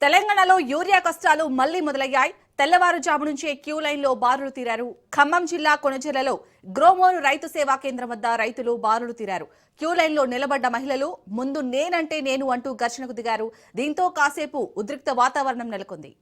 తెలంగాణలో యూరియా కష్టాలు మళ్లీ మొదలయ్యాయి. తెల్లవారుజాము నుంచే క్యూ లైన్లో బారులు తీరారు. ఖమ్మం జిల్లా కొణిజెలలో గ్రోమోర్ రైతు సేవా కేంద్రం వద్ద రైతులు బారులు తీరారు. క్యూ లైన్లో నిలబడ్డ మహిళలు ముందు నేనంటే నేను అంటూ ఘర్షణకు దిగారు. దీంతో కాసేపు ఉద్రిక్త వాతావరణం నెలకొంది.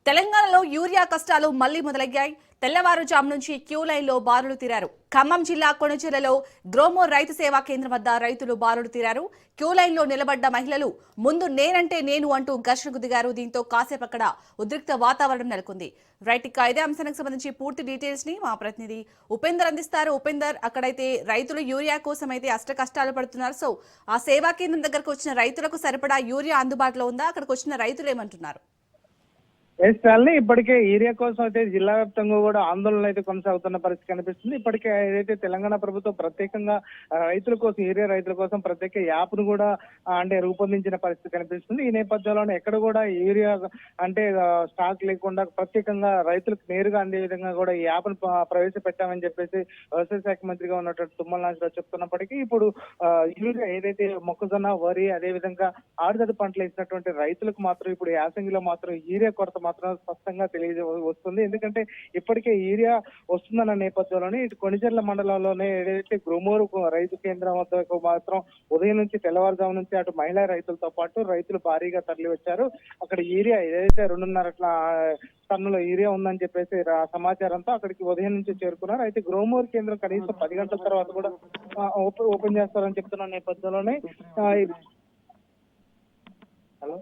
తెలంగాణలో యూరియా కష్టాలు మళ్లీ మొదలయ్యాయి. తెల్లవారుజాము నుంచి క్యూ లైన్లో బారులు తీరారు. ఖమ్మం జిల్లా కొణిజెలలో గ్రోమోర్ రైతు సేవా కేంద్రం వద్ద రైతులు బారులు తీరారు. క్యూ లైన్లో నిలబడ్డ మహిళలు ముందు నేనంటే నేను అంటూ ఘర్షణకు దిగారు. దీంతో కాసేపు అక్కడ ఉద్రిక్త వాతావరణం నెలకొంది. రైట్, ఇక ఇదే అంశానికి సంబంధించి పూర్తి డీటెయిల్స్ ని మా ప్రతినిధి ఉపేందర్ అందిస్తారు. ఉపేందర్, అక్కడైతే రైతులు యూరియా కోసం అయితే అష్ట కష్టాలు పడుతున్నారు. సో ఆ సేవా కేంద్రం దగ్గరకు వచ్చిన రైతులకు సరిపడా యూరియా అందుబాటులో ఉందా? అక్కడికి వచ్చిన రైతులు ఏమంటున్నారు? ఇప్పటికే ఏరియా కోసం అయితే జిల్లా వ్యాప్తంగా కూడా ఆందోళనలు అయితే కొనసాగుతున్న పరిస్థితి కనిపిస్తుంది. ఇప్పటికే ఏదైతే తెలంగాణ ప్రభుత్వం ప్రత్యేకంగా రైతుల కోసం, ఏరియా రైతుల కోసం ప్రత్యేక యాప్ ను కూడా రూపొందించిన పరిస్థితి కనిపిస్తుంది. ఈ నేపథ్యంలోనే ఎక్కడ కూడా ఏరియా స్టాక్ లేకుండా ప్రత్యేకంగా రైతులకు నేరుగా అందే విధంగా కూడా ఈ యాప్ ను ప్రవేశపెట్టామని చెప్పేసి వ్యవసాయ శాఖ మంత్రిగా ఉన్నటువంటి తుమ్మల నాగేశ్వరరావు చెప్తున్నప్పటికీ ఇప్పుడు యూరియా ఏదైతే మొక్కజొన్న, వరి, అదే విధంగా ఆరుతడి పంటలు వేసినటువంటి రైతులకు మాత్రం ఇప్పుడు యాసంగిలో మాత్రం యూరియా కొరత మాత్రం స్పష్టంగా వస్తుంది. ఎందుకంటే ఇప్పటికే యూరియా వస్తుందన్న నేపథ్యంలోనే ఇటు కొణిజెర్ల మండలంలోనే ఏదైతే గ్రోమోర్ రైతు కేంద్రం వద్దకు మాత్రం ఉదయం నుంచి తెల్లవారుజాము నుంచి అటు మహిళా రైతులతో పాటు రైతులు భారీగా తరలి వచ్చారు. అక్కడ యూరియా ఏదైతే 2.5 టన్నుల యూరియా ఉందని చెప్పేసి సమాచారంతో అక్కడికి ఉదయం నుంచి చేరుకున్నారు. అయితే గ్రోమోర్ కేంద్రం కనీసం 10 గంటల తర్వాత కూడా ఓపెన్ చేస్తారని చెప్తున్న నేపథ్యంలోనే హలో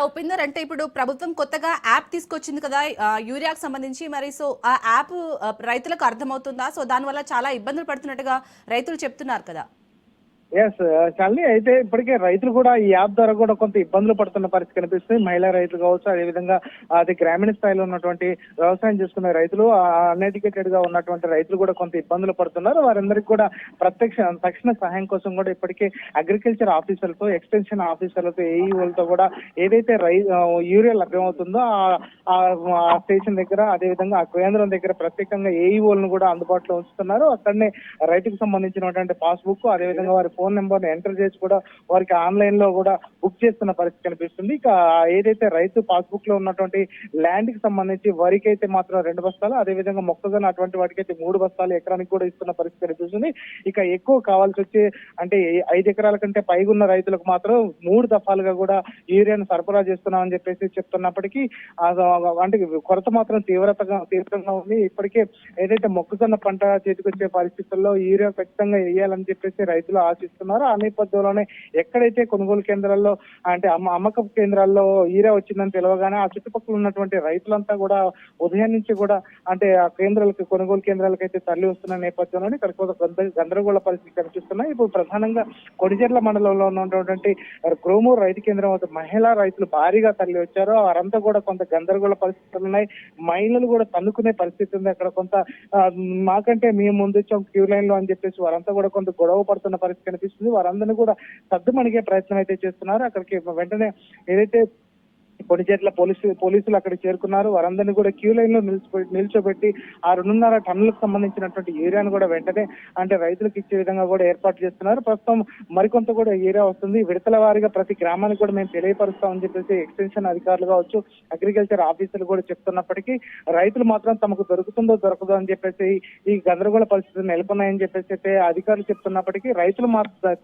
ఉపేందర్, అంటే ఇప్పుడు ప్రభుత్వం కొత్తగా యాప్ తీసుకొచ్చింది కదా యూరియాకు సంబంధించి, మరి సో ఆ యాప్ రైతులకు అర్థమవుతుందా? సో దానివల్ల చాలా ఇబ్బందులు పడుతున్నట్టుగా రైతులు చెప్తున్నారు కదా. చాలి అయితే ఇప్పటికే రైతులు కూడా ఈ యాప్ ద్వారా కూడా కొంత ఇబ్బందులు పడుతున్న పరిస్థితి కనిపిస్తుంది. మహిళా రైతులు కావచ్చు, అదేవిధంగా అది గ్రామీణ స్థాయిలో ఉన్నటువంటి వ్యవసాయం చేసుకునే రైతులు, అన్ఎడ్యుకేటెడ్ గా ఉన్నటువంటి రైతులు కూడా కొంత ఇబ్బందులు పడుతున్నారు. వారందరికీ కూడా తక్షణ సహాయం కోసం కూడా ఇప్పటికే అగ్రికల్చర్ ఆఫీసర్లతో, ఎక్స్టెన్షన్ ఆఫీసర్లతో, ఏఈఓలతో కూడా ఏదైతే యూరియా లభ్యమవుతుందో ఆ స్టేషన్ దగ్గర, అదేవిధంగా ఆ కేంద్రం దగ్గర ప్రత్యేకంగా ఏఈఓలను కూడా అందుబాటులో ఉంచుతున్నారు. అక్కడనే రైతుకు సంబంధించినటువంటి పాస్బుక్, అదేవిధంగా వారి ఫోన్ నెంబర్ ని ఎంటర్ చేసి కూడా వారికి ఆన్లైన్ లో కూడా బుక్ చేస్తున్న పరిస్థితి కనిపిస్తుంది. ఇక ఏదైతే రైతు పాస్బుక్ లో ఉన్నటువంటి ల్యాండ్ కి సంబంధించి వరికి అయితే మాత్రం 2 బస్తాలు, అదేవిధంగా మొక్కజొన్న అటువంటి వాటికి అయితే 3 బస్తాలు ఎకరానికి కూడా ఇస్తున్న పరిస్థితి కనిపిస్తుంది. ఇక ఎక్కువ కావాల్సి వచ్చి 5 ఎకరాల కంటే పైగున్న రైతులకు మాత్రం 3 దఫాలుగా కూడా యూరియాను సరఫరా చేస్తున్నామని చెప్పేసి చెప్తున్నప్పటికీ కొరత మాత్రం తీవ్రంగా ఉంది. ఇప్పటికే ఏదైతే మొక్కజొన్న పంట చేతికొచ్చే పరిస్థితుల్లో యూరియా ఖచ్చితంగా వేయాలని చెప్పేసి రైతులు ఆశిస్తున్నారు. ఆ నేపథ్యంలోనే ఎక్కడైతే కొనుగోలు కేంద్రాల్లో అమ్మకపు కేంద్రాల్లో యూరియా వచ్చిందని తెలియగానే ఆ చుట్టుపక్కల ఉన్నటువంటి రైతులంతా కూడా ఉదయం నుంచి కూడా ఆ కొనుగోలు కేంద్రాలకు అయితే తరలి వస్తున్న నేపథ్యంలోనే ఇక్కడ గందరగోళ పరిస్థితి కనిపిస్తున్నాయి. ఇప్పుడు ప్రధానంగా కొణిజెర్ల మండలంలో ఉన్నటువంటి గ్రోమోర్ రైతు కేంద్రం వద్ద మహిళా రైతులు భారీగా తరలి వచ్చారు. వారంతా కూడా కొంత గందరగోళ పరిస్థితులు ఉన్నాయి. మహిళలు కూడా తన్నుకునే పరిస్థితి ఉంది. అక్కడ కొంత మాకంటే మేము ముందు వచ్చాం క్యూ లైన్ లో అని చెప్పేసి వారంతా కూడా కొంత గొడవ పడుతున్న పరిస్థితి కనిపిస్తుంది. వారందరినీ కూడా సద్దుమణిగే ప్రయత్నం అయితే చేస్తున్నారు. అక్కడికి వెంటనే ఏదైతే కొణిజెర్ల పోలీసులు అక్కడికి చేరుకున్నారు. వారందరినీ కూడా క్యూ లైన్ లో నిల్చోబెట్టి ఆ 2.5 టన్నులకు సంబంధించినటువంటి యూరియాను కూడా వెంటనే రైతులకు ఇచ్చే విధంగా కూడా ఏర్పాటు చేస్తున్నారు. ప్రస్తుతం మరికొంత కూడా యూరియా వస్తుంది. విడతల వారీగా ప్రతి గ్రామానికి కూడా మేము తెలియపరుస్తామని చెప్పేసి ఎక్స్టెన్షన్ అధికారులు కావచ్చు, అగ్రికల్చర్ ఆఫీసర్లు కూడా చెప్తున్నప్పటికీ రైతులు మాత్రం తమకు దొరుకుతుందో దొరకదో అని చెప్పేసి ఈ గందరగోళ పరిస్థితులు నెలకొన్నాయని చెప్పేసి అయితే అధికారులు చెప్తున్నప్పటికీ రైతులు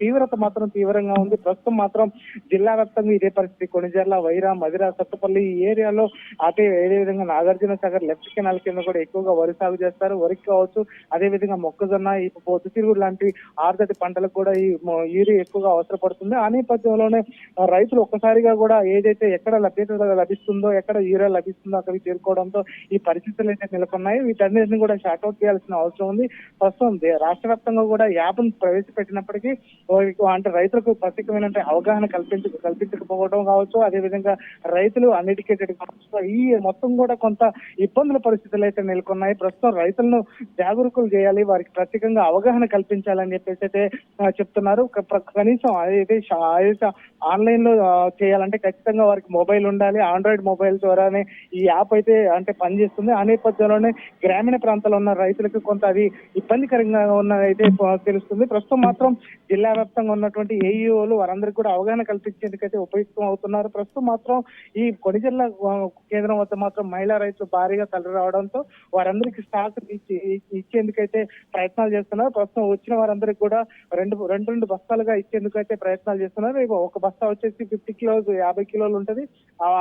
తీవ్రత మాత్రం తీవ్రంగా ఉంది. ప్రస్తుతం మాత్రం జిల్లా వ్యాప్తంగా ఇదే పరిస్థితి. కొణిజెర్ల, వైరా, మదిర, సత్తుపల్లి ఈ ఏరియాలో అదే విధంగా నాగార్జున సాగర్ లెఫ్ట్ కెనాల్ కింద కూడా ఎక్కువగా వరి సాగు చేస్తారు. వరికి కావచ్చు, అదే విధంగా మొక్కజొన్న, ఈ పొద్దుతిరుగుడు లాంటి ఆరుతడి పంటలకు కూడా ఈ యూరియా ఎక్కువగా అవసరపడుతుంది. ఆ నేపథ్యంలోనే రైతులు ఒక్కసారిగా కూడా ఏదైతే ఎక్కడ లభ్యత లభిస్తుందో, ఎక్కడ యూరియా లభిస్తుందో అక్కడికి చేరుకోవడంతో ఈ పరిస్థితులు అయితే నెలకొన్నాయి. వీటన్నిటిని కూడా షార్ట్అవుట్ చేయాల్సిన అవసరం ఉంది. ప్రస్తుతం రాష్ట్ర వ్యాప్తంగా కూడా యాప్ను ప్రవేశపెట్టినప్పటికీ అంటే రైతులకు ప్రత్యేకమైన అవగాహన కల్పించకపోవడం కావచ్చు, అదేవిధంగా రైతులు అన్ఎడ్యుకేటెడ్ కావచ్చు, ఈ మొత్తం కూడా కొంత ఇబ్బందుల పరిస్థితులు అయితే నెలకొన్నాయి. ప్రస్తుతం రైతులను జాగరూకులు చేయాలి, వారికి ప్రత్యేకంగా అవగాహన కల్పించాలని చెప్పేసి అయితే చెప్తున్నారు. కనీసం ఏదైతే ఆన్లైన్ లో చేయాలంటే ఖచ్చితంగా వారికి మొబైల్ ఉండాలి. ఆండ్రాయిడ్ మొబైల్ ద్వారానే ఈ యాప్ అయితే అంటే పనిచేస్తుంది. ఆ నేపథ్యంలోనే గ్రామీణ ప్రాంతాల్లో ఉన్న రైతులకు కొంత అది ఇబ్బందికరంగా ఉన్నదైతే తెలుస్తుంది. ప్రస్తుతం మాత్రం జిల్లా వ్యాప్తంగా ఉన్నటువంటి ఏఈఓలు వారందరికీ కూడా అవగాహన కల్పించేందుకైతే ఉపయుక్తం అవుతున్నారు. ప్రస్తుతం మాత్రం ఈ కొణిజల్ల కేంద్రం వద్ద మాత్రం మహిళా రైతులు భారీగా తరలి రావడంతో వారందరికీ స్టాక్ ఇచ్చేందుకైతే ప్రయత్నాలు చేస్తున్నారు. ప్రస్తుతం వచ్చిన వారందరికీ కూడా రెండు బస్తాలుగా ఇచ్చేందుకైతే ప్రయత్నాలు చేస్తున్నారు. ఒక బస్తా వచ్చేసి 50 కిలోలు 50 కిలోలు ఉంటది.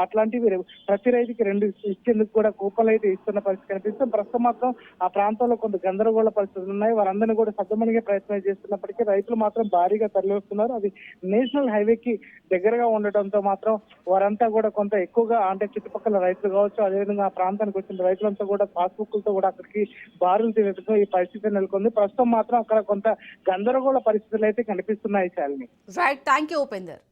అట్లాంటివి ప్రతి రైతుకి 2 ఇచ్చేందుకు కూడా కూపన్లు అయితే ఇస్తున్న పరిస్థితి కనిపిస్తుంది. ప్రస్తుతం మాత్రం ఆ ప్రాంతంలో కొంత గందరగోళ పరిస్థితులు ఉన్నాయి. వారందరినీ కూడా సద్దుమణిగే ప్రయత్నం చేస్తున్నప్పటికీ రైతులు మాత్రం భారీగా తరలి వస్తున్నారు. అది నేషనల్ హైవేకి దగ్గరగా ఉండటంతో మాత్రం వారంతా కూడా కొంత ఎక్కువగా అంటే చుట్టుపక్కల రైతులు కావచ్చు, అదేవిధంగా ఆ ప్రాంతానికి వచ్చిన రైతులంతా కూడా పాస్బుక్లతో కూడా అక్కడికి బారులు తీరడంతో ఈ పరిస్థితి నెలకొంది. ప్రస్తుతం మాత్రం అక్కడ కొంత గందరగోళ పరిస్థితులు అయితే కనిపిస్తున్నాయి. Shalini. Right, thank you Upender.